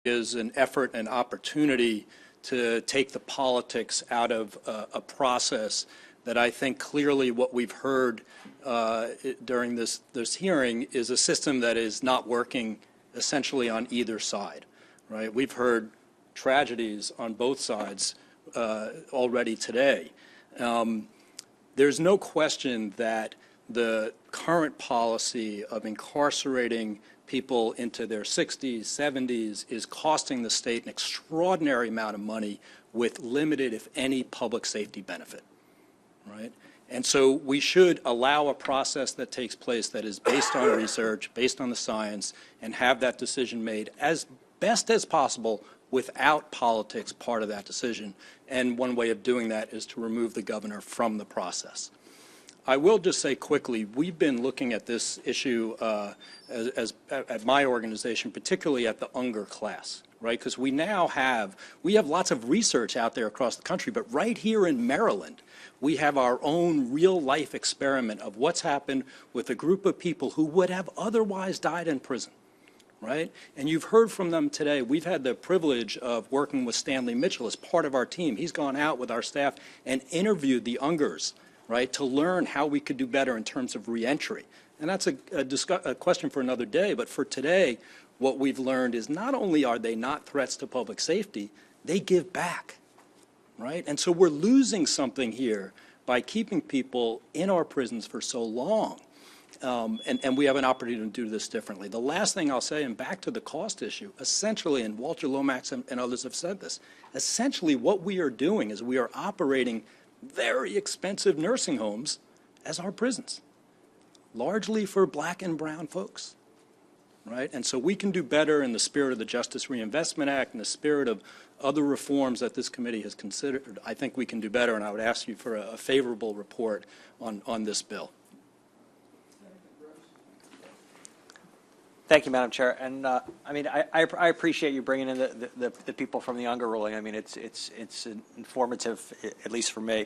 is an effort and opportunity to take the politics out of a process that I think clearly what we've heard during this hearing is a system that is not working essentially on either side, right? We've heard tragedies on both sides already today. There's no question that the current policy of incarcerating people into their 60s, 70s is costing the state an extraordinary amount of money with limited, if any, public safety benefit, right? And so we should allow a process that takes place that is based on research, based on the science, and have that decision made as best as possible without politics part of that decision. And one way of doing that is to remove the governor from the process. I will just say quickly, we've been looking at this issue at my organization, particularly at the Unger class, right? Because we have lots of research out there across the country, but right here in Maryland, we have our own real-life experiment of what's happened with a group of people who would have otherwise died in prison, right? And you've heard from them today. We've had the privilege of working with Stanley Mitchell as part of our team. He's gone out with our staff and interviewed the Ungers, right, to learn how we could do better in terms of reentry. And that's a question for another day, but for today, what we've learned is not only are they not threats to public safety, they give back, right? And so we're losing something here by keeping people in our prisons for so long. And we have an opportunity to do this differently. The last thing I'll say, and back to the cost issue, essentially, and Walter Lomax and others have said this, essentially what we are doing is we are operating very expensive nursing homes as our prisons, largely for black and brown folks, right? And so we can do better in the spirit of the Justice Reinvestment Act and the spirit of other reforms that this committee has considered. I think we can do better, and I would ask you for a favorable report on this bill. Thank you, Madam Chair. And I mean, I appreciate you bringing in the people from the Unger ruling. I mean, it's informative, at least for me.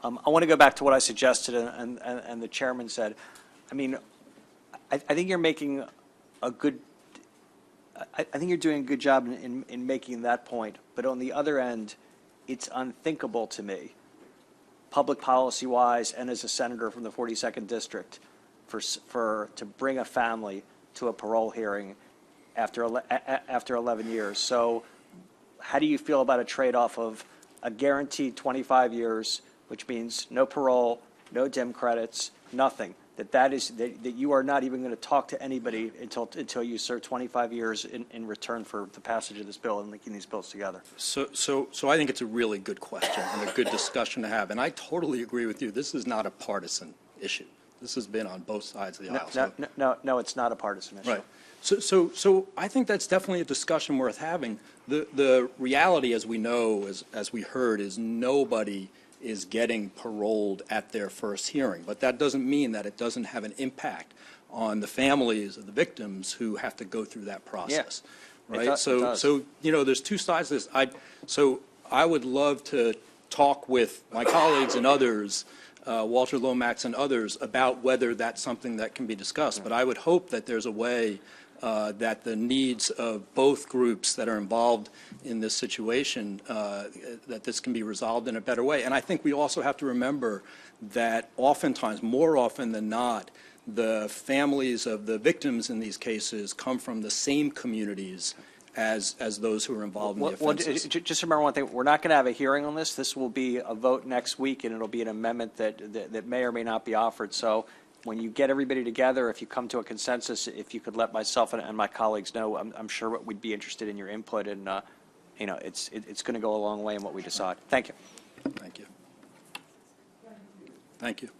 I want to go back to what I suggested and the chairman said. I mean, I think you're making a good. I think you're doing a good job in making that point. But on the other end, it's unthinkable to me, public policy-wise, and as a senator from the 42nd district, to bring a family to a parole hearing after 11 years. So how do you feel about a trade-off of a guaranteed 25 years, which means no parole, no dim credits, nothing, that you are not even going to talk to anybody until you serve 25 years in return for the passage of this bill and linking these bills together? So I think it's a really good question and a good discussion to have. And I totally agree with you. This is not a partisan issue. This has been on both sides of the aisle. No, it's not a partisan issue. Right. So I think that's definitely a discussion worth having. The reality, as we know, as we heard, is nobody is getting paroled at their first hearing. But that doesn't mean that it doesn't have an impact on the families of the victims who have to go through that process. Yeah. Right. So you know, there's two sides to this. So I would love to talk with my colleagues and others, Walter Lomax and others, about whether that's something that can be discussed. But I would hope that there's a way that the needs of both groups that are involved in this situation, that this can be resolved in a better way. And I think we also have to remember that oftentimes, more often than not, the families of the victims in these cases come from the same communities as those who are involved in the offenses. Just remember one thing, we're not going to have a hearing on this. This will be a vote next week, and it'll be an amendment that may or may not be offered. So when you get everybody together, if you come to a consensus, if you could let myself and my colleagues know, I'm sure we'd be interested in your input, and you know, it's going to go a long way in what we decide. Thank you. Thank you. Thank you.